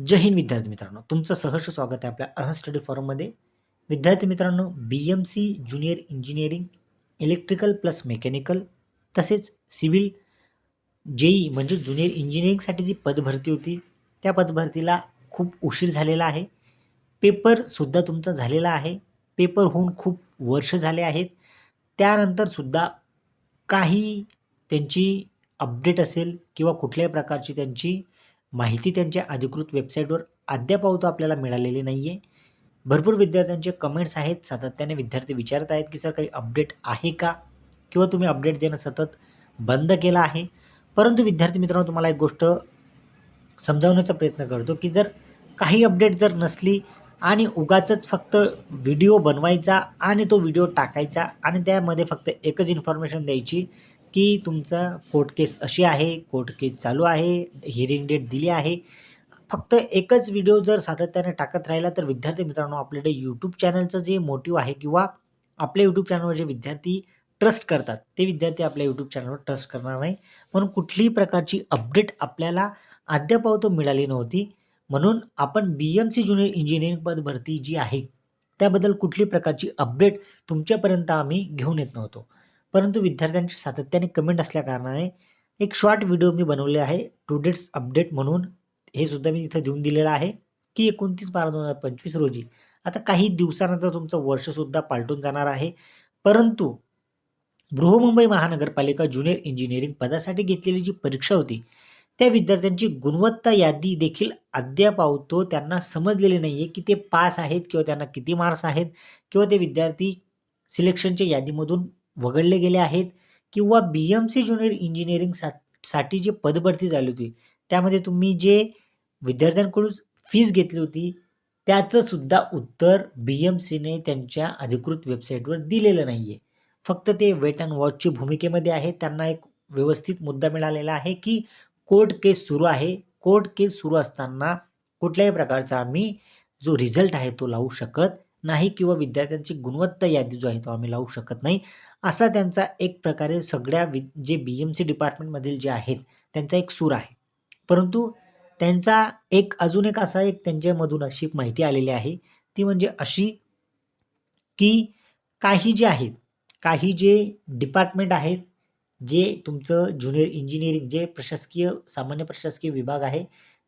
जय हिंद विद्यार्थी मित्रांनो, तुमचं सहर्ष स्वागत आहे आपल्या अर्हत स्टडी फॉरममध्ये. विद्यार्थी मित्रांनो, BMC junior engineering electrical plus mechanical तसेच सिव्हिल JEE म्हणजे ज्युनियर इंजिनिअरिंगसाठी जी पदभरती होती त्या पदभरतीला खूप उशीर झालेला आहे. पेपरसुद्धा तुमचा झालेला आहे. पेपर होऊन खूप वर्ष झाले आहेत. त्यानंतरसुद्धा काही त्यांची अपडेट असेल किंवा कुठल्याही प्रकारची त्यांची माहिती त्यांच्या अधिकृत वेबसाईटवर अद्याप आपल्याला मिळालेली नाही आहे. भरपूर विद्यार्थ्यांचे कमेंट्स आहेत. सातत्याने विद्यार्थी विचारत आहेत की सर काही अपडेट आहे का? किंवा तुम्ही अपडेट देणं सतत बंद केलं आहे. परंतु विद्यार्थी मित्रांनो, तुम्हाला एक गोष्ट समजावण्याचा प्रयत्न करतो की जर काही अपडेट जर नसली आणि उगाचच फक्त व्हिडिओ बनवायचा आणि तो व्हिडिओ टाकायचा आणि त्यामध्ये फक्त एकच इन्फॉर्मेशन द्यायची की तुमचा कोर्ट केस अशी आहे, कोर्ट केस चालू आहे, हिअरिंग डेट दिली आहे. फक्त एकच व्हिडिओ जर सातत्याने टाकत राहिला तर विद्यार्थी मित्रांनो, आपल्याकडे यूट्यूब चॅनलचं जे मोटिव्ह आहे किंवा आपल्या यूट्यूब चॅनलवर जे विद्यार्थी ट्रस्ट करतात ते विद्यार्थी आपल्या यूट्यूब चॅनलवर ट्रस्ट करणार नाही. म्हणून कुठलीही प्रकारची अपडेट आपल्याला अद्याप मिळाली नव्हती. म्हणून आपण BMC ज्युनियर इंजिनिअरिंग पदभरती जी आहे त्याबद्दल कुठली प्रकारची अपडेट तुमच्यापर्यंत आम्ही घेऊन येत नव्हतो. परंतु विद्यार्थ्यांची सातत्याने कमेंट असल्या कारणाने एक शॉर्ट व्हिडिओ मी बनवले आहे टुडेज अपडेट म्हणून. हे सुद्धा मी इथं देऊन दिलेलं आहे की 29/12/2025 रोजी, आता काही दिवसानंतर तुमचं वर्षसुद्धा पालटून जाणार आहे. परंतु बृहन्मुंबई महानगरपालिका ज्युनियर इंजिनिअरिंग पदासाठी घेतलेली जी परीक्षा होती त्या विद्यार्थ्यांची गुणवत्ता यादी देखील अद्याप त्यांना समजलेली नाही आहे की ते पास आहेत किंवा त्यांना किती मार्क्स आहेत किंवा ते विद्यार्थी सिलेक्शनच्या यादीमधून वगळले गेले आहेत किंवा BMC ज्युनियर इंजिनिअरिंग साठी जी पदभरती झाली होती त्यामध्ये तुम्ही जे विद्यार्थ्यांकडून फीस घेतली होती त्याचं सुद्धा उत्तर BMCने त्यांच्या अधिकृत वेबसाईटवर दिलेलं नाही आहे. फक्त ते वेट अँड वॉचची भूमिकेमध्ये आहे. त्यांना एक व्यवस्थित मुद्दा मिळालेला आहे की कोर्ट केस सुरू आहे. कोर्ट केस सुरू असताना कुठल्याही प्रकारचा आम्ही जो रिझल्ट आहे तो लावू शकत नाही किंवा विद्यार्थ्यांची गुणवत्ता यादी जो आहे तो आम्ही लावू शकत नाही, असा त्यांचा एक प्रकारे सगळ्या जे BMC डिपार्टमेंटमधील जे आहेत त्यांचा एक सूर आहे. परंतु त्यांचा अजून एक असा त्यांच्यामधून अशी माहिती आलेली आहे ती म्हणजे अशी की काही जे आहेत, काही जे डिपार्टमेंट आहेत, जे तुमचं ज्युनियर इंजिनिअरिंग जे प्रशासकीय सामान्य प्रशासकीय विभाग आहे,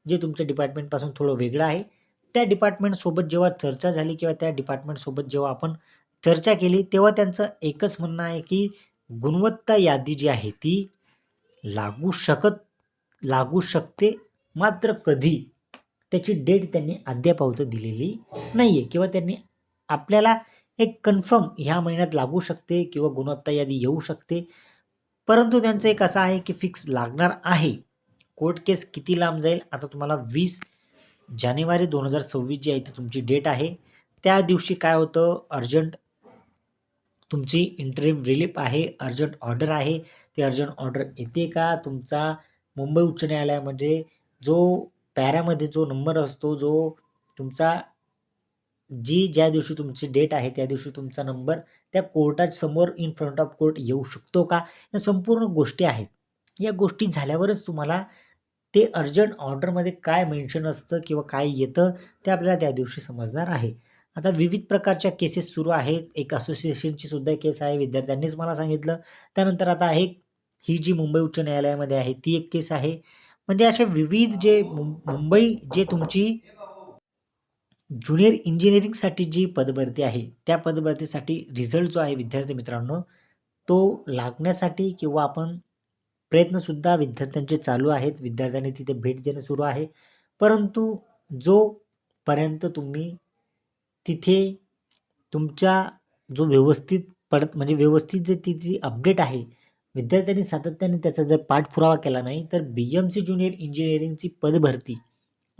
जे तुमच्या डिपार्टमेंटपासून थोडं वेगळं आहे, त्या डिपार्टमेंटसोबत जेव्हा चर्चा झाली किंवा त्या डिपार्टमेंटसोबत जेव्हा आपण चर्चा केली तेव्हा त्यांचं एकच म्हणणं आहे की गुणवत्ता यादी जी आहे ती लागू शकते, मात्र कधी त्याची डेट त्यांनी अद्याप दिलेली नाही आहे किंवा त्यांनी आपल्याला एक कन्फर्म ह्या महिन्यात लागू शकते किंवा गुणवत्ता यादी येऊ शकते. परंतु त्यांचं एक असं आहे की फिक्स लागणार आहे. कोर्ट केस किती लांब जाईल, आता तुम्हाला 20 जानेवारी 2026 जी आहे ती तुमची डेट आहे. त्या दिवशी काय होतं, अर्जंट तुमची इंटरिम रिलीफ आहे, अर्जंट ऑर्डर आहे. ते अर्जंट ऑर्डर येते का? तुमचा मुंबई उच्च न्यायालयामध्ये जो पॅरामध्ये जो नंबर असतो, जो तुमचा ज्या दिवशी तुमची डेट आहे त्या दिवशी तुमचा नंबर त्या कोर्टासमोर इन फ्रंट ऑफ कोर्ट येऊ शकतो का? या संपूर्ण गोष्टी आहेत. या गोष्टी झाल्यावरच तुम्हाला ते अर्जंट ऑर्डरमध्ये काय मेन्शन असतं किंवा काय येतं ते आपल्याला त्या दिवशी समजणार आहे. आता विविध प्रकारच्या केसेस सुरू आहेत. एक असोसिएशनची सुद्धा केस आहे, विद्यार्थ्यांनीच मला सांगितलं. त्यानंतर आता ही जी मुंबई उच्च न्यायालयामध्ये आहे ती एक केस आहे. म्हणजे अशा विविध जे मुंबई जे तुमची ज्युनियर इंजिनिअरिंगसाठी जी पदभरती आहे त्या पदभरतीसाठी रिझल्ट जो आहे विद्यार्थी मित्रांनो तो लागण्यासाठी किंवा आपण प्रयत्नसुद्धा विद्यार्थ्यांचे चालू आहेत. विद्यार्थ्यांनी तिथे भेट देणं सुरू आहे. परंतु जोपर्यंत तुम्ही तिथे तुमच्या जो म्हणजे व्यवस्थित जे ती अपडेट आहे, विद्यार्थ्यांनी सातत्याने त्याचा जर पाठपुरावा केला नाही तर BMC ज्युनियर इंजिनिअरिंगची पदभरती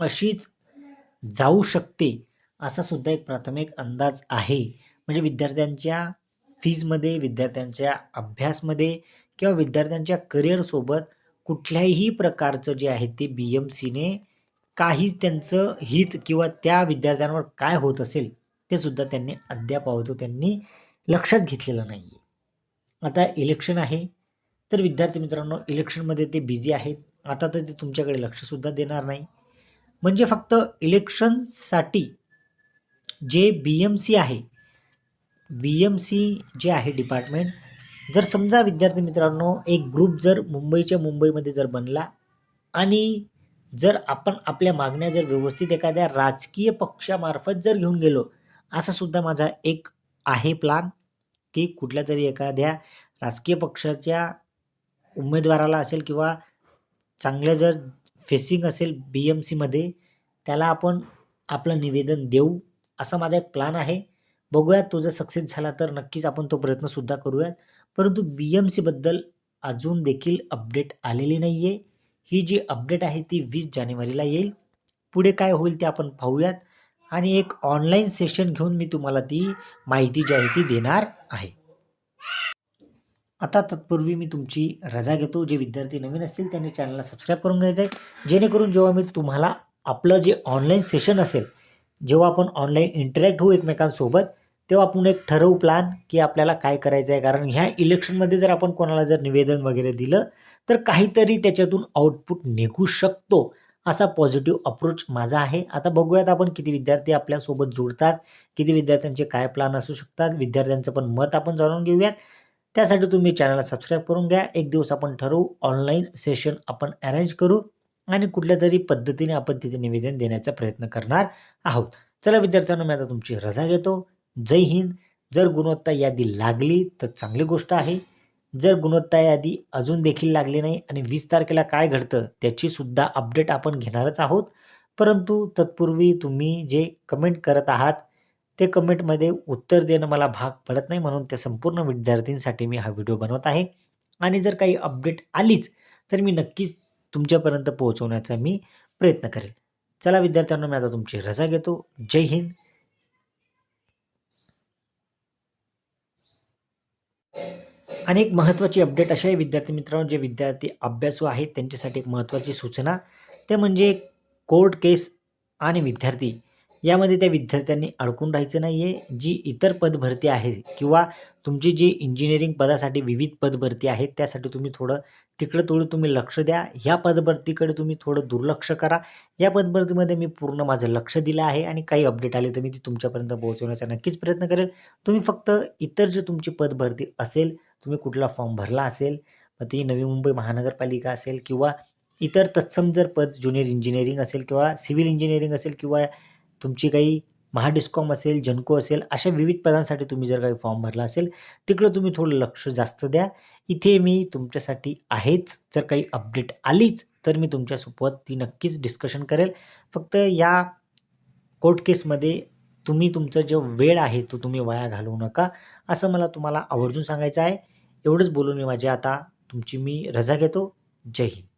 अशीच जाऊ शकते असा सुद्धा एक प्राथमिक अंदाज आहे. म्हणजे विद्यार्थ्यांच्या फीजमध्ये, विद्यार्थ्यांच्या अभ्यासमध्ये किंवा विद्यार्थ्यांच्या करिअरसोबत कुठल्याही प्रकारचं जे आहे ते BMCने काहीच त्यांचं हित किंवा त्या विद्यार्थ्यांवर काय होत असेल ते सुद्धा त्यांनी अद्याप त्यांनी लक्षात घेतलेलं नाही आहे. आता इलेक्शन आहे तर विद्यार्थी मित्रांनो इलेक्शनमध्ये ते बिझी आहेत. आता तर ते तुमच्याकडे लक्षसुद्धा देणार नाही. म्हणजे फक्त इलेक्शनसाठी जे BMC आहे, BMC जे आहे डिपार्टमेंट, जर समजा विद्यार्थी मित्रांनो एक ग्रुप जर मुंबईमध्ये जर बनला आणि जर आपण आपल्या मागण्या जर व्यवस्थित एखाद्या राजकीय पक्षामार्फत जर घेऊन गेलो, असा सुद्धा माझा एक आहे प्लान, की कुठल्या तरी एखाद्या राजकीय पक्षाच्या उमेदवाराला असेल किंवा चांगलं जर फेसिंग असेल BMCमध्ये, त्याला आपण आपलं निवेदन देऊ, असा माझा एक प्लान आहे. बघूयात तो जर सक्सेस झाला तर नक्कीच आपण तो प्रयत्नसुद्धा करूयात. परंतु BMCबद्दल अजून देखील अपडेट आलेली नाही आहे. ही जी अपडेट आहे ती 20 जानेवारीला येईल. पुढे काय होईल ते आपण पाहूयात आणि एक ऑनलाईन सेशन घेऊन मी तुम्हाला ती माहिती जी आहे ती देणार आहे. आता तत्पूर्वी मी तुमची रजा घेतो. जे विद्यार्थी नवीन असतील त्यांनी चॅनलला सबस्क्राईब करून घ्यायचं आहे, जेणेकरून जेव्हा मी तुम्हाला आपलं जे ऑनलाईन सेशन असेल, जेव्हा आपण ऑनलाईन इंटरॅक्ट होऊ एकमेकांसोबत, तेव्हा आपण एक ठरवू प्लॅन की आपल्याला काय करायचं आहे. कारण ह्या इलेक्शनमध्ये जर आपण कोणाला जर निवेदन वगैरे दिलं तर काहीतरी त्याच्यातून आउटपुट निघू शकतो, असा पॉझिटिव्ह अप्रोच माझा आहे. आता बघूयात आपण किती विद्यार्थी आपल्यासोबत जुळतात, किती विद्यार्थ्यांचे काय प्लॅन असू शकतात, विद्यार्थ्यांचं पण मत आपण जाणून घेऊयात. त्यासाठी तुम्ही चॅनलला सबस्क्राईब करून घ्या. एक दिवस आपण ठरवू, ऑनलाईन सेशन आपण अरेंज करू आणि कुठल्या तरी पद्धतीने आपण तिथे निवेदन देण्याचा प्रयत्न करणार आहोत. चला विद्यार्थ्यांनो, मी आता तुमची रजा घेतो. जय हिंद. जर गुणवत्ता यादी लागली तर चांगली गोष्ट आहे. जर गुणवत्ता यादी अजून देखील लागली नाही आणि 20 तारखेला काय घडतं त्याची सुद्धा अपडेट आपण घेणारच आहोत. परंतु तत्पूर्वी तुम्ही जे कमेंट करत आहात ते कमेंटमध्ये उत्तर देणं मला भाग पडत नाही, म्हणून त्या संपूर्ण विद्यार्थ्यांसाठी मी हा व्हिडिओ बनवत आहे. आणि जर काही अपडेट आलीच तर मी नक्कीच तुमच्यापर्यंत पोहोचवण्याचा मी प्रयत्न करेल. चला विद्यार्थ्यांनो, मी आता तुमची रजा घेतो. जय हिंद. आणि एक महत्त्वाची अपडेट अशी आहे विद्यार्थी मित्रांनो, जे विद्यार्थी अभ्यासू आहेत त्यांच्यासाठी एक महत्त्वाची सूचना, ते म्हणजे कोर्ट केस आणि विद्यार्थी यामध्ये त्या विद्यार्थ्यांनी अडकून राहायचं नाही आहे. जी इतर पदभरती आहे किंवा तुमची जी इंजिनिअरिंग पदासाठी विविध पदभरती आहेत त्यासाठी तुम्ही थोडं तुम्ही लक्ष द्या. ह्या पदभरतीकडे तुम्ही थोडं दुर्लक्ष करा. या पदभरतीमध्ये मी पूर्ण माझं लक्ष दिलं आहे आणि काही अपडेट आले तर मी ती तुमच्यापर्यंत पोहोचवण्याचा नक्कीच प्रयत्न करेल. तुम्ही फक्त इतर जे तुमची पदभरती असेल, तुम्ही कुठला फॉर्म भरला असेल, मग ती नवी मुंबई महानगरपालिका असेल किंवा इतर तत्सम जर पद ज्युनियर इंजिनिअरिंग असेल किंवा सिव्हिल इंजिनिअरिंग असेल किंवा तुमची काही महाडिस्कॉम असेल, जनको असेल, अशा विविध पदांसाठी तुम्ही जर काही फॉर्म भरला असेल, तिकडं तुम्ही थोडं लक्ष जास्त द्या. इथे मी तुमच्यासाठी आहेच. जर काही अपडेट आलीच तर मी तुमच्यासोबत ती नक्कीच डिस्कशन करेल. फक्त या कोर्ट केसमध्ये तुम्ही तुमचा जो वेळ आहे तो तुम्ही वाया घालवू नका, असं मला तुम्हाला आवर्जून सांगायचं आहे. एवढंच बोलून मी आता तुमची रजा घेतो. जय हिंद.